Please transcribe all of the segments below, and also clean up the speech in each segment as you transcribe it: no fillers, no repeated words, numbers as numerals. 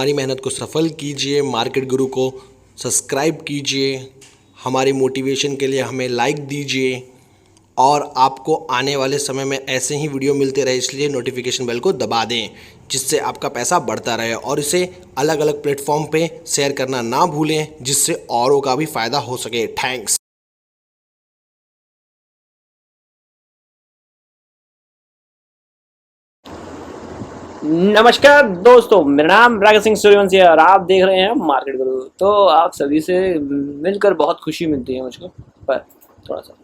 हमारी मेहनत को सफल कीजिए, मार्केट गुरु को सब्सक्राइब कीजिए, हमारी मोटिवेशन के लिए हमें लाइक दीजिए और आपको आने वाले समय में ऐसे ही वीडियो मिलते रहे, इसलिए नोटिफिकेशन बेल को दबा दें जिससे आपका पैसा बढ़ता रहे और इसे अलग अलग प्लेटफॉर्म पे शेयर करना ना भूलें जिससे औरों का भी फ़ायदा हो सके। थैंक्स। नमस्कार दोस्तों, मेरा नाम राकेश सिंह सूर्यवंशी है और आप देख रहे हैं मार्केट गुरु। तो आप सभी से मिलकर बहुत खुशी मिलती है मुझको, पर थोड़ा सा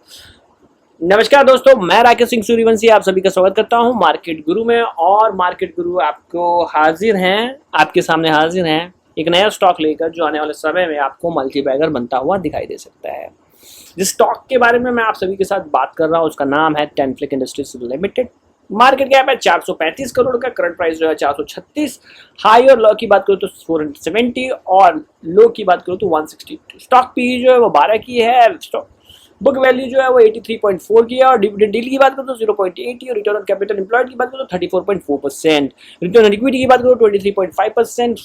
नमस्कार दोस्तों, मैं राकेश सिंह सूर्यवंशी आप सभी का स्वागत करता हूं मार्केट गुरु में। और मार्केट गुरु आपको हाजिर हैं, आपके सामने हाजिर हैं एक नया स्टॉक लेकर जो आने वाले समय में आपको मल्टीबैगर बनता हुआ दिखाई दे सकता है। जिस स्टॉक के बारे में मैं आप सभी के साथ बात कर रहा हूँ उसका नाम है टेनफ्लिक इंडस्ट्रीज लिमिटेड। मार्केट कैप है 435 करोड़ का, करंट प्राइस जो है 436। हाई और लो की बात करो तो 470 और लो की बात करो तो 162। स्टॉक पी जो है वो 12 की है, बुक वैल्यू जो है वो 83.4 की है और डिविडेंड डील की बात करो तो 0.80 और रिटर्न ऑन कैपिटल एम्प्लॉयड की बात करो तो 34.4%। रिटर्न ऑन इक्विटी की बात करो 23.5%।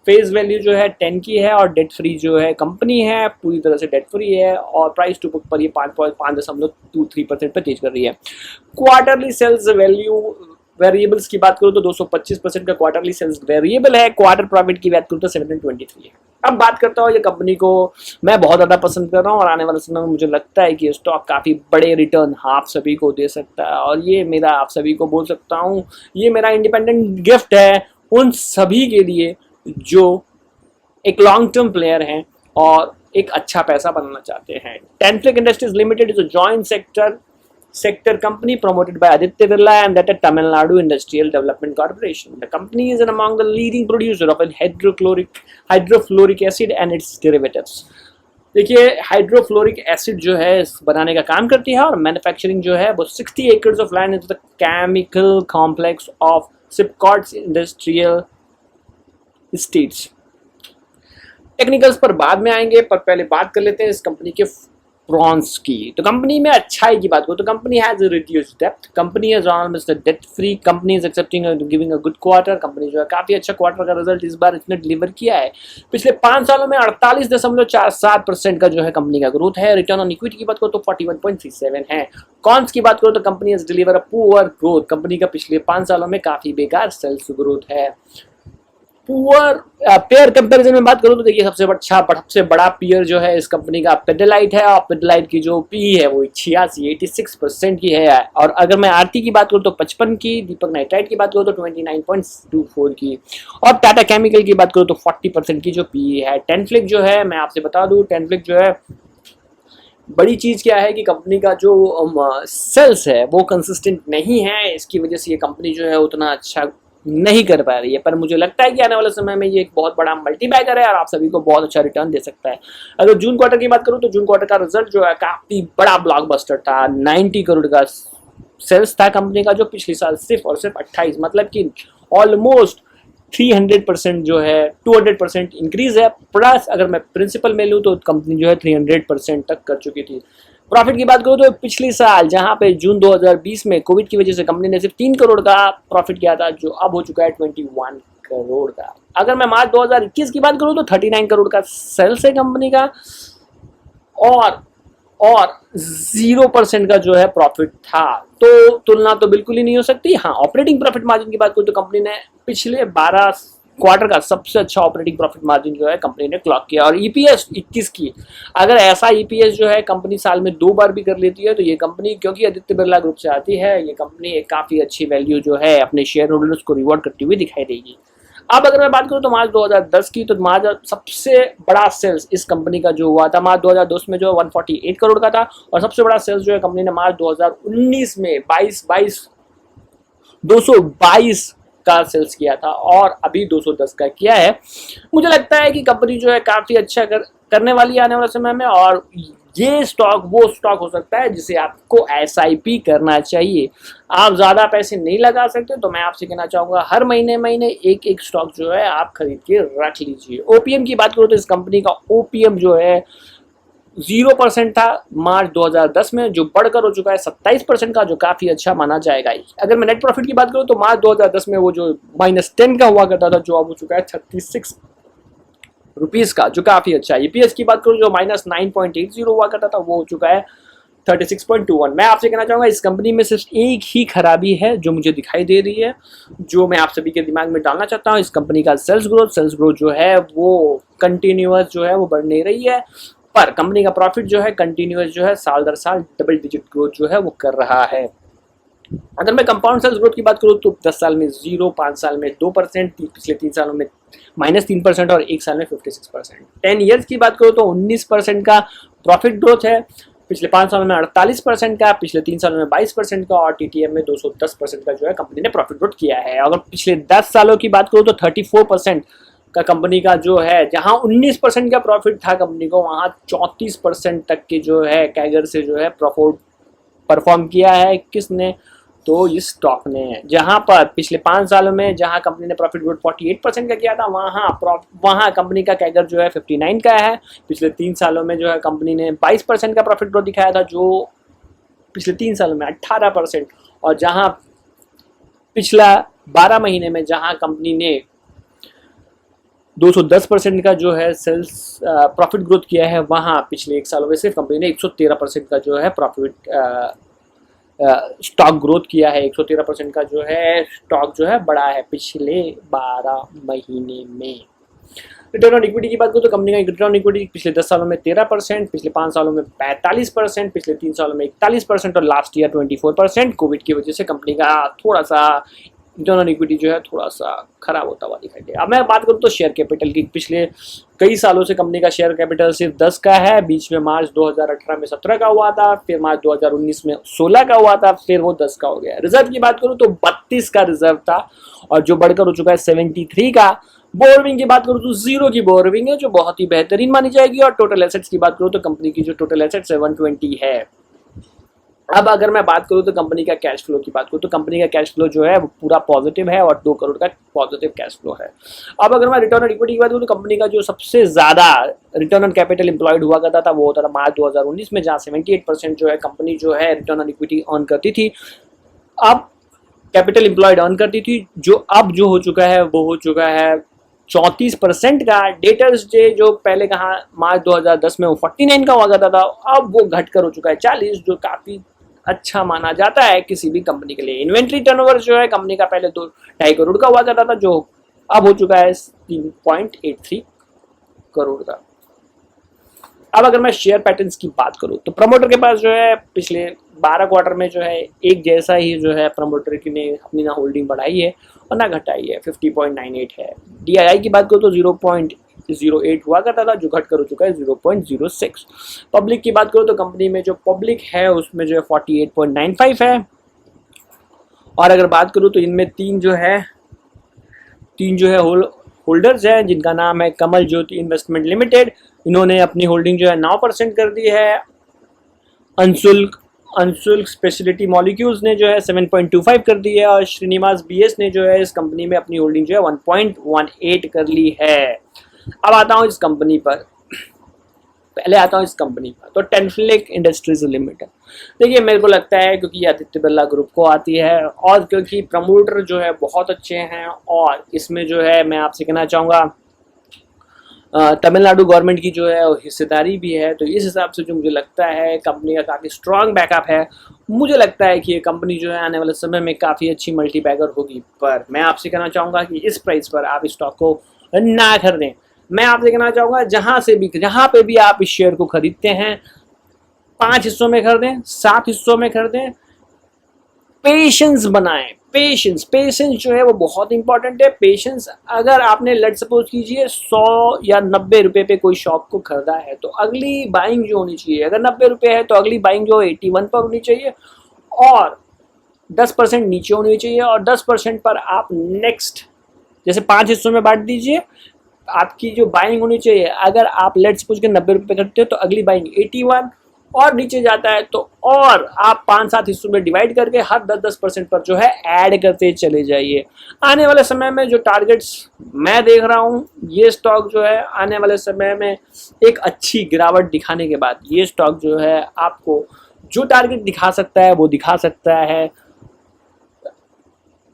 फेस वैल्यू जो है 10 की है और डेट फ्री जो है कंपनी है, पूरी तरह से डेट फ्री है और प्राइस टू बुक पर ये 5.23% पर तेज कर रही है। क्वार्टरली सेल्स वैल्यू वेरिएबल्स की बात करूँ तो 225% का क्वार्टरली सेल्स वेरिएबल है। क्वार्टर प्रॉफिट की बात करूँ तो 723 है। अब बात करता हूँ ये कंपनी को मैं बहुत ज़्यादा पसंद कर रहा हूँ और आने वाले समय में मुझे लगता है कि स्टॉक काफ़ी बड़े रिटर्न आप सभी को दे सकता है और ये मेरा आप सभी को बोल सकता हूँ, ये मेरा इंडिपेंडेंट गिफ्ट है उन सभी के लिए जो एक लॉन्ग टर्म प्लेयर हैं और एक अच्छा पैसा बनाना चाहते हैं। Tanfac industries limited is a joint sector company promoted by Aditya Birla and that at Tamil Nadu Industrial Development Corporation. The company is among the leading producer of hydrofluoric acid and its derivatives. देखिए, hydrofluoric acid जो है बनाने का काम करती है और manufacturing जो है वो 60 acres of land in the chemical complex of SIPCOT's industrial estates. Technicals पर बाद में आएंगे, पर पहले बात कर लेते हैं इस कंपनी के प्रॉन्स की। तो कंपनी में अच्छाई की बात करो तो company has reduced depth, company is almost debt free, company is accepting giving a good quarter. Company जो है काफी अच्छा क्वार्टर का रिजल्ट इस बार इसने डिलीवर किया है। पिछले 5 सालों में 48.47% का जो है कंपनी का ग्रोथ है। रिटर्न ऑन इक्विटी की बात करो तो 41.37 है। कॉन्स की बात करो तो company is deliver a poor growth, company का पिछले 5 सालों में काफी बेकार सेल्स ग्रोथ है। पुअर पेयर कंपैरिजन में बात करूं तो देखिए सबसे बड़ा पेयर जो है इस कंपनी का पिडिलाइट है और पिडिलाइट की जो पी है वो 86% की है। और अगर मैं आरटी की बात करूं तो 55 की, दीपक नाइट्राइट की बात करूं तो 29.24 की और टाटा केमिकल की बात करूं तो 40% की जो पी है। टेनफ्लिक जो है मैं आपसे बता दूं, टेनफ्लिक जो है बड़ी चीज़ क्या है कि कंपनी का जो सेल्स है वो कंसिस्टेंट नहीं है, इसकी वजह से ये कंपनी जो है उतना अच्छा नहीं कर पा रही है। पर मुझे लगता है कि आने वाले समय में ये एक बहुत बड़ा मल्टीबैगर है और आप सभी को बहुत अच्छा रिटर्न दे सकता है। अगर जून क्वार्टर की बात करूं तो जून क्वार्टर का रिजल्ट जो है काफ़ी बड़ा ब्लॉकबस्टर था। 90 करोड़ का सेल्स था कंपनी का, जो पिछले साल सिर्फ और सिर्फ 28 मतलब कि ऑलमोस्ट 300% जो है 200% इंक्रीज है। प्लस अगर मैं प्रिंसिपल में लूँ तो कंपनी जो है 300% तक कर चुकी थी। प्रॉफिट की बात करूँ तो पिछले साल जहां पे जून 2020 में कोविड की वजह से कंपनी ने सिर्फ 3 करोड़ का प्रॉफिट किया था, जो अब हो चुका है 21 करोड़ का। अगर मैं मार्च 2021 की बात करूँ तो 39 करोड़ का सेल्स है कंपनी का और 0% का जो है प्रॉफिट था। तो तुलना तो बिल्कुल ही नहीं हो सकती। हाँ, ऑपरेटिंग प्रॉफिट मार्जिन की बात करूँ तो कंपनी ने पिछले 12 क्वार्टर का सबसे अच्छा ऑपरेटिंग प्रॉफिट मार्जिन जो है कंपनी ने क्लॉक किया। और ईपीएस 21 की, अगर ऐसा ईपीएस जो है कंपनी साल में 2 बार भी कर लेती है तो ये कंपनी, क्योंकि आदित्य बिरला ग्रुप से आती है, ये कंपनी एक काफ़ी अच्छी वैल्यू जो है अपने शेयर होल्डर्स को रिवॉर्ड करती हुई दिखाई देगी। अब अगर मैं बात करूँ तो मार्च 2010 की, तो मार्च सबसे बड़ा सेल्स इस कंपनी का जो हुआ था मार्च 2010 में जो 148 करोड़ का था और सबसे बड़ा सेल्स जो है कंपनी ने मार्च 2019 में 222 का सेल्स किया था और अभी 210 का किया है। मुझे लगता है कि कंपनी जो है काफ़ी अच्छा करने वाली है आने वाले समय में और ये स्टॉक वो स्टॉक हो सकता है जिसे आपको एसआईपी करना चाहिए। आप ज़्यादा पैसे नहीं लगा सकते तो मैं आपसे कहना चाहूँगा हर महीने एक एक स्टॉक जो है आप खरीद के रख लीजिए। ओपीएम की बात करो तो इस कंपनी का ओपीएम जो है 0% था मार्च 2010 में, जो बढ़कर हो चुका है 27% का, जो काफ़ी अच्छा माना जाएगा। अगर मैं नेट प्रॉफिट की बात करूँ तो मार्च 2010 में वो जो -10 का हुआ करता था, जो अब हो चुका है 36 रुपीज़ का, जो काफ़ी अच्छा है। ईपीएस की बात करूँ जो -9.80 हुआ करता था, वो हो चुका है 36.21। मैं आपसे कहना चाहूँगा इस कंपनी में सिर्फ एक ही खराबी है जो मुझे दिखाई दे रही है, जो मैं आप सभी के दिमाग में डालना चाहता हूँ। इस कंपनी का सेल्स ग्रोथ जो है वो कंटिन्यूअस जो है वो बढ़ नहीं रही है, पर कंपनी का प्रॉफिट जो है कंटिन्यूअस जो है साल दर साल डबल डिजिट ग्रोथ जो है वो कर रहा है। अगर मैं कंपाउंड सेल्स ग्रोथ की बात करूँ तो 10 साल में 0, 5 साल में 2%, पिछले 3 सालों में -3% और 1 साल में 56%। 10 ईयर्स की बात करूँ तो 19% का प्रॉफिट ग्रोथ है, पिछले 5 सालों में 48% का, पिछले 3 सालों में 22% का, और टीटीएम में 210% का जो है कंपनी ने प्रॉफिट ग्रोथ किया है। अगर पिछले 10 सालों की बात करूँ तो 34% का कंपनी का जो है, जहां 19% का प्रॉफिट था कंपनी को, वहां 34% तक के जो है कैगर से जो है प्रॉफिट परफॉर्म किया है। किसने? तो इस स्टॉक ने। जहां पर पिछले 5 सालों में जहां कंपनी ने प्रॉफिट ग्रोथ 48% का किया था, वहां कंपनी का कैगर जो है 59 का है। पिछले 3 सालों में जो है कंपनी ने 22% का प्रॉफिट ग्रोथ दिखाया था, जो पिछले 3 सालों में 18%, और जहां पिछला 12 महीने में जहां कंपनी ने 210% का जो है सेल्स प्रॉफिट ग्रोथ किया है, वहां पिछले 1 सालों में सिर्फ कंपनी ने 113% का जो है प्रॉफिट स्टॉक ग्रोथ किया है। 113% का जो है स्टॉक जो है बढ़ा है पिछले 12 महीने में। रिटर्न ऑन इक्विटी की बात करूँ तो कंपनी का रिटर्न ऑन इक्विटी पिछले 10 सालों में 13%, पिछले 5 सालों में 45%, पिछले 3 सालों में 41% और लास्ट ईयर 24%। कोविड की वजह से कंपनी का थोड़ा सा रिटर्न ऑन इक्विटी जो है थोड़ा सा खराब होता हुआ दिखाई दिया। अब मैं बात करूँ तो शेयर कैपिटल की, पिछले कई सालों से कंपनी का शेयर कैपिटल सिर्फ 10 का है। बीच में मार्च 2018 में 17 का हुआ था, फिर मार्च 2019 में 16 का हुआ था, फिर वो 10 का हो गया। रिजर्व की बात करूँ तो 32 का रिजर्व था, और जो बढ़कर हो चुका है 73 का। बोर्विंग की बात करूँ तो 0 की बोर्विंग है, जो बहुत ही बेहतरीन मानी जाएगी। और टोटल एसेट्स की बात करूँ तो कंपनी की जो टोटल एसेट्स है 120 है। अब अगर मैं बात करूँ तो कंपनी का कैश फ्लो की बात करूँ तो कंपनी का कैश फ्लो जो है वो पूरा पॉजिटिव है, और 2 करोड़ का पॉजिटिव कैश फ्लो है। अब अगर मैं रिटर्न ऑन इक्विटी की बात करूँ तो कंपनी का जो सबसे ज़्यादा रिटर्न ऑन कैपिटल एम्प्लॉयड हुआ करता था वो होता था मार्च 2019 में, जहाँ 78% जो है कंपनी जो है रिटर्न ऑन इक्विटी अर्न करती थी। अब कैपिटल एम्प्लॉयड अर्न करती थी, जो अब जो हो चुका है वो हो चुका है 34% का। डेटर्स डे जो पहले कहा मार्च 2010 में वो 49 का हुआ करता था, अब वो घटकर हो चुका है 40, जो काफ़ी अच्छा माना जाता है किसी भी कंपनी के लिए। इन्वेंट्री टर्नओवर जो है कंपनी का पहले 2.5 करोड़ का हुआ करता था, जो अब हो चुका है 3.83 करोड़ का। अब अगर मैं शेयर पैटर्न्स की बात करूं तो प्रमोटर के पास जो है पिछले 12 क्वार्टर में जो है एक जैसा ही जो है प्रमोटर की ने अपनी ना होल्डिंग बढ़ाई है और ना घटाई है, 50.98 है। डीआईआई की बात करूं तो 0.08 हुआ करता था, जो घटकर हो चुका है 0.06। पब्लिक की बात करूं तो कंपनी में जो पब्लिक है उसमें जो है 48.95 है। और अगर बात करूं तो इनमें तीन जो है होल्डर्स हैं, जिनका नाम है कमल ज्योति इन्वेस्टमेंट लिमिटेड। इन्होंने अपनी होल्डिंग जो है 9% कर दी है। अंशुल्क स्पेशलिटी मॉलिक्यूल्स ने जो है 7.25 कर दी है, और श्रीनिवास बीएस ने जो है इस कंपनी में अपनी होल्डिंग जो है 1.18 कर ली है। अब आता हूँ इस कंपनी पर, तो टेंफिलिक इंडस्ट्रीज लिमिटेड। देखिए मेरे को लगता है क्योंकि ये आदित्य बिरला ग्रुप को आती है, और क्योंकि प्रमोटर जो है बहुत अच्छे हैं, और इसमें जो है मैं आपसे कहना चाहूँगा तमिलनाडु गवर्नमेंट की जो है हिस्सेदारी भी है, तो इस हिसाब से जो मुझे लगता है कंपनी का काफ़ी स्ट्रॉन्ग बैकअप है। मुझे लगता है कि ये कंपनी जो है आने वाले समय में काफ़ी अच्छी मल्टीबैगर होगी। पर मैं आपसे कहना चाहूँगा कि इस प्राइस पर आप स्टॉक को ना खरीदें। मैं आपसे कहना चाहूँगा जहाँ पे भी आप इस शेयर को खरीदते हैं, 5 हिस्सों में खरीदें, 7 हिस्सों में खरीदें, पेशेंस बनाएं। पेशेंस जो है वो बहुत इंपॉर्टेंट है। पेशेंस, अगर आपने लेट सपोज कीजिए 100 या 90 रुपए पे कोई शॉप को खरीदा है, तो अगली बाइंग जो होनी चाहिए, अगर 90 रुपए है तो अगली बाइंग जो 81 पर होनी चाहिए, और 10% नीचे होनी चाहिए, और 10% पर आप नेक्स्ट, जैसे 5 हिस्सों में बांट दीजिए, आपकी जो बाइंग होनी चाहिए, अगर आप लेट सपोज के 90 रुपये खरीदते हो तो अगली बाइंग 81, और नीचे जाता है तो और आप 5-7 हिस्सों में डिवाइड करके हर 10-10% पर जो है ऐड करते चले जाइए। आने वाले समय में जो टारगेट्स मैं देख रहा हूँ, ये स्टॉक जो है आने वाले समय में एक अच्छी गिरावट दिखाने के बाद ये स्टॉक जो है आपको जो टारगेट दिखा सकता है वो दिखा सकता है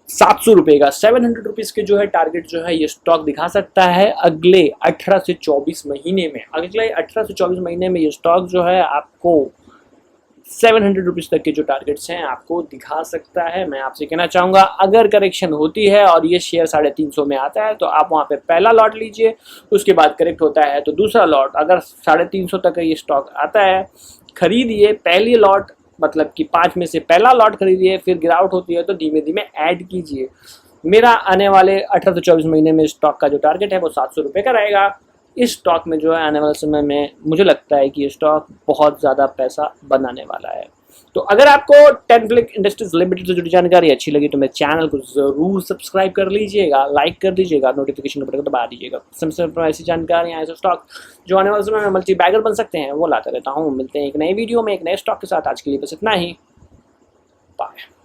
700 रुपये का, 700 रुपीज़ के जो है टारगेट जो है ये स्टॉक दिखा सकता है अगले 18 से 24 महीने में। अगले 18 से 24 महीने में ये स्टॉक जो है आपको 700 रुपीज़ तक के जो टारगेट्स हैं आपको दिखा सकता है। मैं आपसे कहना चाहूँगा अगर करेक्शन होती है और ये शेयर 350 में आता है तो आप वहाँ पे पहला लॉट लीजिए, उसके बाद करेक्ट होता है तो दूसरा लॉट। अगर 350 तक ये स्टॉक आता है खरीदिए पहली लॉट, मतलब कि 5 में से पहला लॉट खरीदिए, फिर गिरावट होती है तो धीमे धीमे ऐड कीजिए। मेरा आने वाले 18 से 24 महीने में स्टॉक का जो टारगेट है वो 700 रुपये का रहेगा। इस स्टॉक में जो है आने वाले समय में मुझे लगता है कि ये स्टॉक बहुत ज़्यादा पैसा बनाने वाला है। तो अगर आपको टेनफ्लिक इंडस्ट्रीज लिमिटेड से जुड़ी जानकारी अच्छी लगी तो मेरे चैनल को ज़रूर सब्सक्राइब कर लीजिएगा, लाइक कर दीजिएगा, नोटिफिकेशन बटन को दबा दीजिएगा। समय ऐसी जानकारियाँ, ऐसे स्टॉक जो आने वाले समय में मल्टी बैगर बन सकते हैं वो लाता रहता हूँ। मिलते हैं एक नई वीडियो में एक नए स्टॉक के साथ। आज के लिए बस इतना ही, बाय।